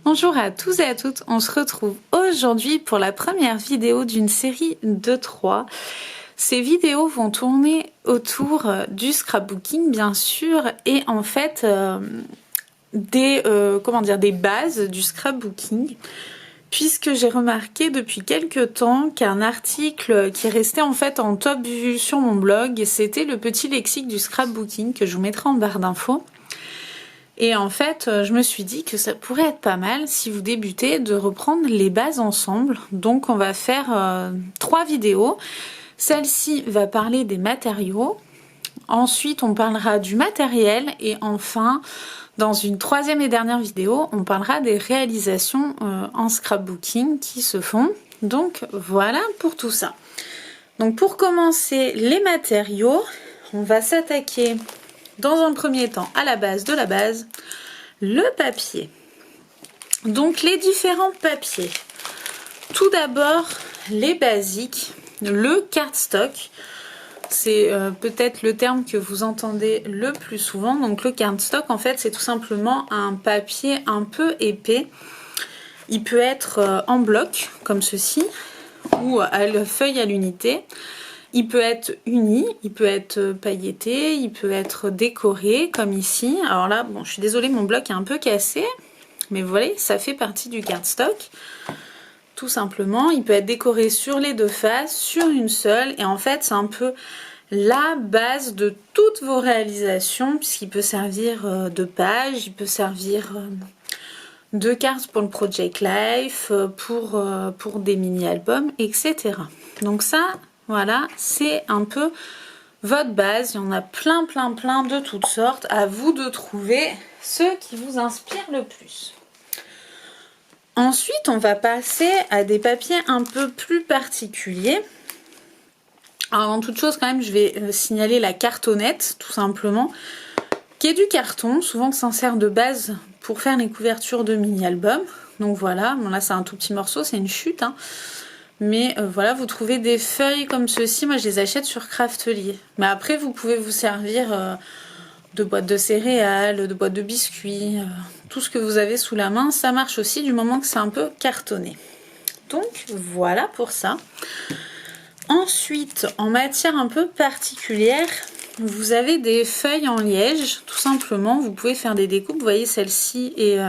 Bonjour à tous et à toutes, on se retrouve aujourd'hui pour la première vidéo d'une série de 3. Ces vidéos vont tourner autour du scrapbooking bien sûr et en fait des bases du scrapbooking, puisque j'ai remarqué depuis quelques temps qu'un article qui restait en fait en top vue sur mon blog, c'était le petit lexique du scrapbooking que je vous mettrai en barre d'infos. Et en fait, je me suis dit que ça pourrait être pas mal si vous débutez de reprendre les bases ensemble. Donc on va faire 3 vidéos. Celle-ci va parler des matériaux. Ensuite, on parlera du matériel. Et enfin, dans une 3e et dernière vidéo, on parlera des réalisations en scrapbooking qui se font. Donc voilà pour tout ça. Donc pour commencer les matériaux, on va s'attaquer dans un premier temps à la base de la base, le papier. Donc les différents papiers. Tout d'abord les basiques, le cardstock. C'est peut-être le terme que vous entendez le plus souvent. Donc le cardstock en fait c'est tout simplement un papier un peu épais. Il peut être en bloc comme ceci ou à la feuille à l'unité. Il peut être uni, il peut être pailleté, il peut être décoré comme ici. Alors là, bon, je suis désolée, mon bloc est un peu cassé, mais vous voyez, ça fait partie du cardstock. Tout simplement, il peut être décoré sur les deux faces, sur une seule, et en fait, c'est un peu la base de toutes vos réalisations, puisqu'il peut servir de page, il peut servir de carte pour le Project Life, pour des mini-albums, etc. Donc ça, voilà, c'est un peu votre base. Il y en a plein de toutes sortes. À vous de trouver ceux qui vous inspirent le plus. Ensuite, on va passer à des papiers un peu plus particuliers. Alors, avant toute chose, quand même, je vais signaler la cartonnette, tout simplement, qui est du carton. Souvent, ça sert de base pour faire les couvertures de mini-albums. Donc voilà, bon là, c'est un tout petit morceau, c'est une chute, hein. Mais voilà, vous trouvez des feuilles comme ceci. Moi, je les achète sur Craftelier. Mais après, vous pouvez vous servir de boîtes de céréales, de boîtes de biscuits. Tout ce que vous avez sous la main, ça marche aussi du moment que c'est un peu cartonné. Donc, voilà pour ça. Ensuite, en matière un peu particulière, vous avez des feuilles en liège. Tout simplement, vous pouvez faire des découpes. Vous voyez, celle-ci est...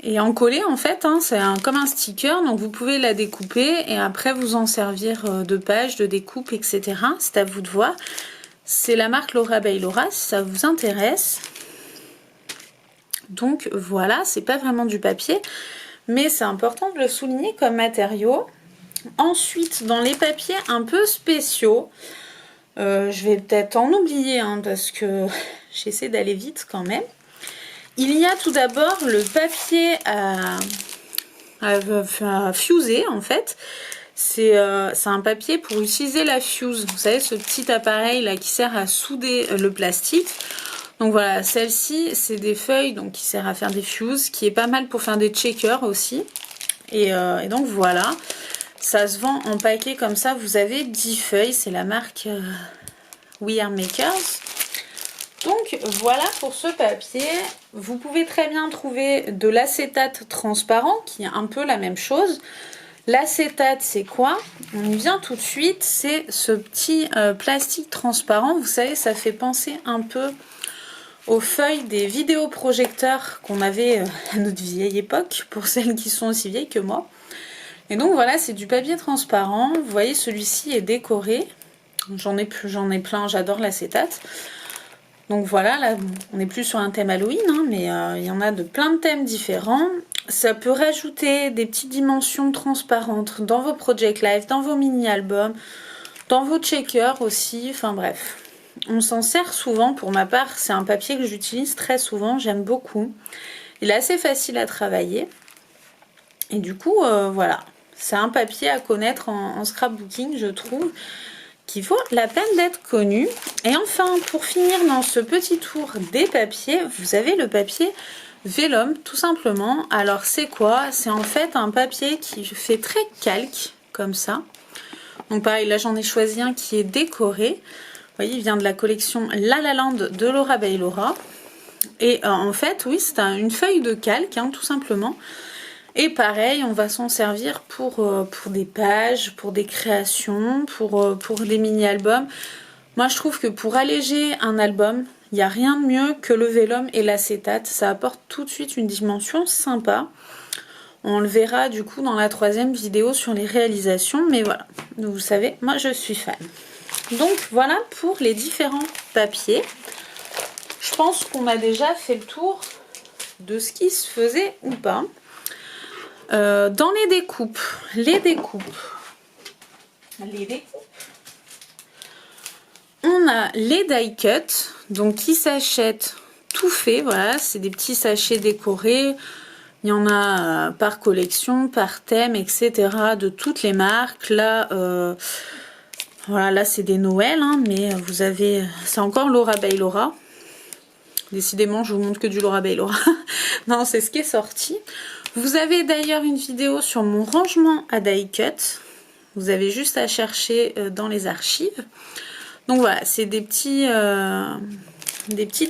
Et en coller en fait, hein, c'est comme un sticker, donc vous pouvez la découper et après vous en servir de page, de découpe, etc. C'est à vous de voir. C'est la marque Laura by Laura si ça vous intéresse. Donc voilà, c'est pas vraiment du papier, mais c'est important de le souligner comme matériau. Ensuite, dans les papiers un peu spéciaux, je vais peut-être en oublier hein, parce que j'essaie d'aller vite quand même. Il y a tout d'abord le papier à fuser en fait. C'est un papier pour utiliser la fuse. Vous savez, ce petit appareil là qui sert à souder le plastique. Donc voilà, celle-ci, c'est des feuilles donc, qui sert à faire des fuses, qui est pas mal pour faire des checkers aussi. Et donc voilà, ça se vend en paquet comme ça. Vous avez 10 feuilles, c'est la marque We Are Makers. Donc voilà pour ce papier. Vous pouvez très bien trouver de l'acétate transparent qui est un peu la même chose. L'acétate c'est quoi? On y vient tout de suite. C'est ce petit plastique transparent. Vous savez, ça fait penser un peu aux feuilles des vidéoprojecteurs qu'on avait à notre vieille époque, pour celles qui sont aussi vieilles que moi. Et donc voilà, c'est du papier transparent. Vous voyez, celui-ci est décoré. J'en ai plein, j'adore l'acétate. Donc voilà, là on n'est plus sur un thème Halloween, hein, mais il y en a de plein de thèmes différents. Ça peut rajouter des petites dimensions transparentes dans vos Project Life, dans vos mini-albums, dans vos checkers aussi, enfin bref. On s'en sert souvent, pour ma part, c'est un papier que j'utilise très souvent, j'aime beaucoup. Il est assez facile à travailler. Et du coup, voilà, c'est un papier à connaître en scrapbooking, je trouve, qui vaut la peine d'être connu. Et enfin, pour finir dans ce petit tour des papiers, vous avez le papier vellum, tout simplement. Alors c'est quoi? C'est en fait un papier qui fait très calque, comme ça. Donc pareil, là j'en ai choisi un qui est décoré. Vous voyez, il vient de la collection La La Land de Laura by Laura. Et en fait, oui, c'est une feuille de calque, hein, tout simplement. Et pareil, on va s'en servir pour des pages, pour des créations, pour des mini-albums. Moi, je trouve que pour alléger un album, il n'y a rien de mieux que le vélum et l'acétate. Ça apporte tout de suite une dimension sympa. On le verra du coup dans la 3e vidéo sur les réalisations. Mais voilà, vous savez, moi je suis fan. Donc voilà pour les différents papiers. Je pense qu'on a déjà fait le tour de ce qui se faisait ou pas. Dans les découpes, on a les die cuts, donc qui s'achètent tout fait. Voilà, c'est des petits sachets décorés. Il y en a par collection, par thème, etc. de toutes les marques. Là, voilà, là c'est des Noël, hein, mais vous avez, c'est encore Laura by Laura. Décidément, je vous montre que du Laura by Laura. Non, c'est ce qui est sorti. Vous avez d'ailleurs une vidéo sur mon rangement à die cut. Vous avez juste à chercher dans les archives. Donc voilà, c'est des petites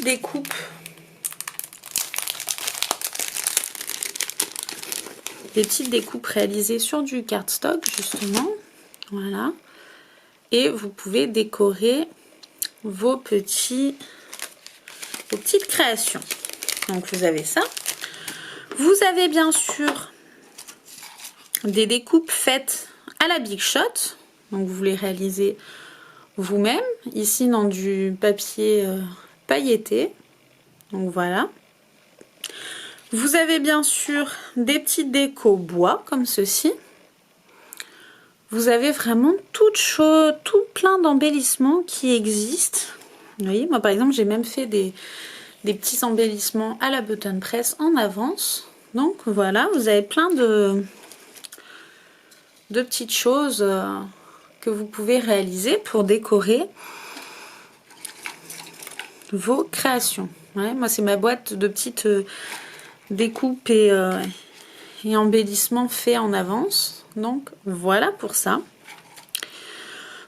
découpes. Des petites découpes réalisées sur du cardstock, justement. Voilà. Et vous pouvez décorer vos petites créations. Donc vous avez ça. Vous avez bien sûr des découpes faites à la Big Shot. Donc vous les réalisez vous-même. Ici dans du papier pailleté. Donc voilà. Vous avez bien sûr des petites décos bois comme ceci. Vous avez vraiment tout plein d'embellissements qui existent. Vous voyez, moi par exemple j'ai même fait des petits embellissements à la button press en avance. Donc voilà, vous avez plein de petites choses que vous pouvez réaliser pour décorer vos créations. Ouais, moi c'est ma boîte de petites découpes et embellissements faits en avance. Donc voilà pour ça.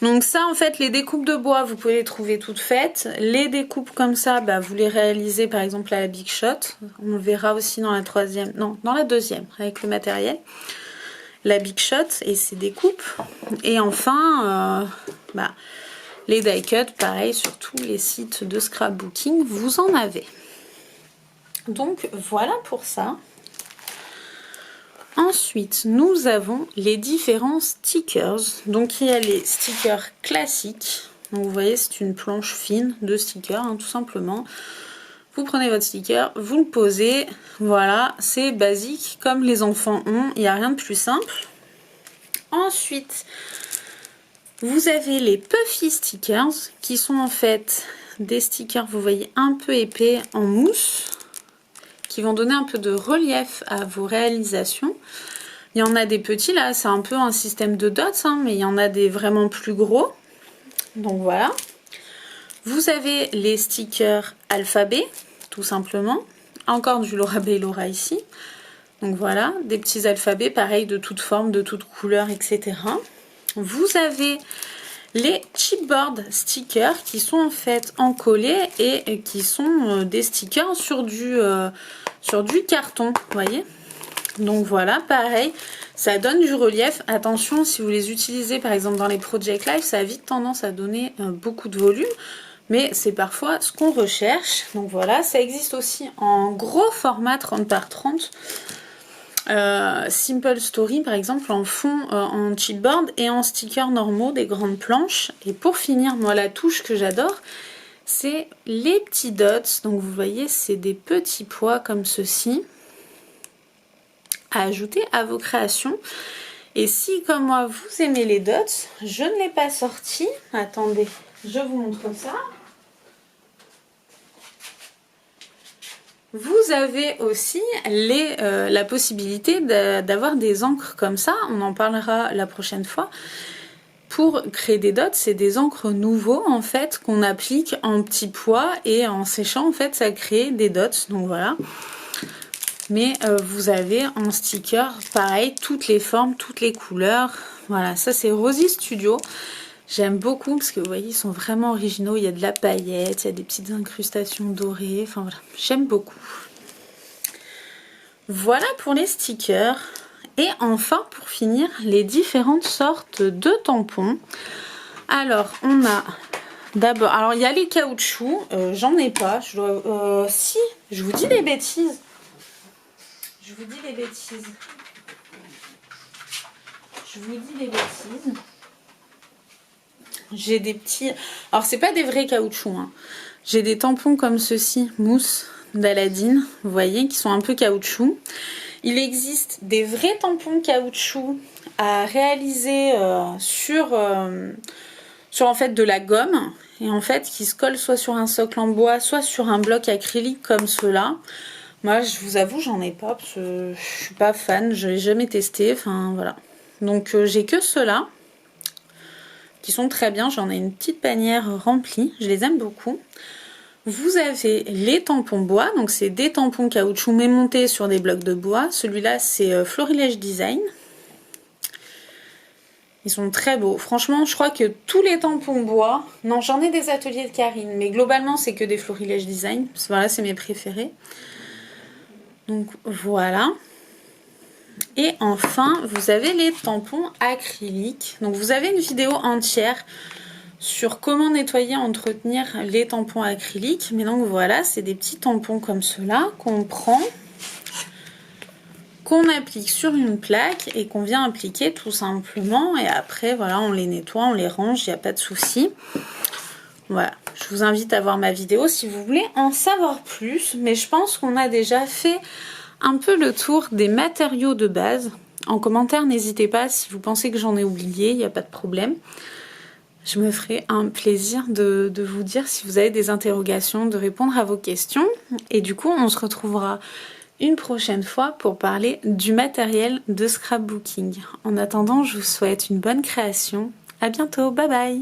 Donc ça en fait les découpes de bois vous pouvez les trouver toutes faites. Les découpes comme ça bah, vous les réalisez par exemple à la Big Shot. On le verra aussi dans la 3e, non dans la 2e avec le matériel. La Big Shot et ses découpes. Et enfin bah, les die cut pareil sur tous les sites de scrapbooking vous en avez. Donc voilà pour ça. Ensuite, nous avons les différents stickers. Donc, il y a les stickers classiques. Donc, vous voyez, c'est une planche fine de stickers, hein, tout simplement. Vous prenez votre sticker, vous le posez. Voilà, c'est basique, comme les enfants ont. Il n'y a rien de plus simple. Ensuite, vous avez les puffy stickers, qui sont en fait des stickers, vous voyez, un peu épais en mousse, qui vont donner un peu de relief à vos réalisations. Il y en a des petits, là, c'est un peu un système de dots, hein, mais il y en a des vraiment plus gros. Donc voilà. Vous avez les stickers alphabet, tout simplement. Encore du Laura by Laura ici. Donc voilà, des petits alphabets, pareil, de toutes formes, de toutes couleurs, etc. Vous avez les chipboard stickers qui sont en fait encollés et qui sont des stickers sur du carton, vous voyez. Donc voilà, pareil, ça donne du relief. Attention, si vous les utilisez par exemple dans les Project Life, ça a vite tendance à donner beaucoup de volume. Mais c'est parfois ce qu'on recherche. Donc voilà, ça existe aussi en gros format 30 par 30. Simple Story par exemple en fond en chipboard et en stickers normaux des grandes planches. Et pour finir, moi la touche que j'adore, c'est les petits dots. Donc vous voyez, c'est des petits pois comme ceci à ajouter à vos créations. Et si comme moi vous aimez les dots, je ne l'ai pas sorti. Attendez, je vous montre ça. Vous avez aussi la possibilité d'avoir des encres comme ça. On en parlera la prochaine fois. Pour créer des dots, c'est des encres nouveaux en fait qu'on applique en petits pois et en séchant en fait ça crée des dots. Donc voilà. Mais vous avez en sticker pareil toutes les formes, toutes les couleurs. Voilà, ça c'est Rosy Studio. J'aime beaucoup parce que vous voyez, ils sont vraiment originaux. Il y a de la paillette, il y a des petites incrustations dorées. Enfin voilà, j'aime beaucoup. Voilà pour les stickers. Et enfin, pour finir, les différentes sortes de tampons. Alors, on a d'abord... Alors, il y a les caoutchoucs. J'en ai pas. Si, je vous dis des bêtises. Je vous dis des bêtises. J'ai des petits... Alors, c'est pas des vrais caoutchoucs. Hein. J'ai des tampons comme ceci, mousse d'Aladine, vous voyez, qui sont un peu caoutchouc. Il existe des vrais tampons caoutchouc à réaliser sur en fait de la gomme. Et en fait, qui se collent soit sur un socle en bois, soit sur un bloc acrylique comme ceux-là. Moi, je vous avoue, j'en ai pas, parce que je suis pas fan, je l'ai jamais testé. Enfin, voilà. Donc, j'ai que ceux-là. Qui sont très bien, j'en ai une petite panière remplie, je les aime beaucoup. Vous avez les tampons bois, donc c'est des tampons caoutchouc mais montés sur des blocs de bois. Celui-là c'est Florilège Design. Ils sont très beaux. Franchement, je crois que tous les tampons bois, non j'en ai des ateliers de Karine, mais globalement c'est que des Florilège Design. Voilà, c'est mes préférés. Donc voilà. Et enfin, vous avez les tampons acryliques. Donc vous avez une vidéo entière sur comment nettoyer et entretenir les tampons acryliques. Mais donc voilà, c'est des petits tampons comme ceux-là qu'on prend, qu'on applique sur une plaque et qu'on vient appliquer tout simplement. Et après, voilà, on les nettoie, on les range, il n'y a pas de souci. Voilà, je vous invite à voir ma vidéo si vous voulez en savoir plus. Mais je pense qu'on a déjà fait un peu le tour des matériaux de base. En commentaire, n'hésitez pas si vous pensez que j'en ai oublié, il n'y a pas de problème. Je me ferai un plaisir de vous dire si vous avez des interrogations, de répondre à vos questions. Et du coup, on se retrouvera une prochaine fois pour parler du matériel de scrapbooking. En attendant, je vous souhaite une bonne création. À bientôt, bye bye!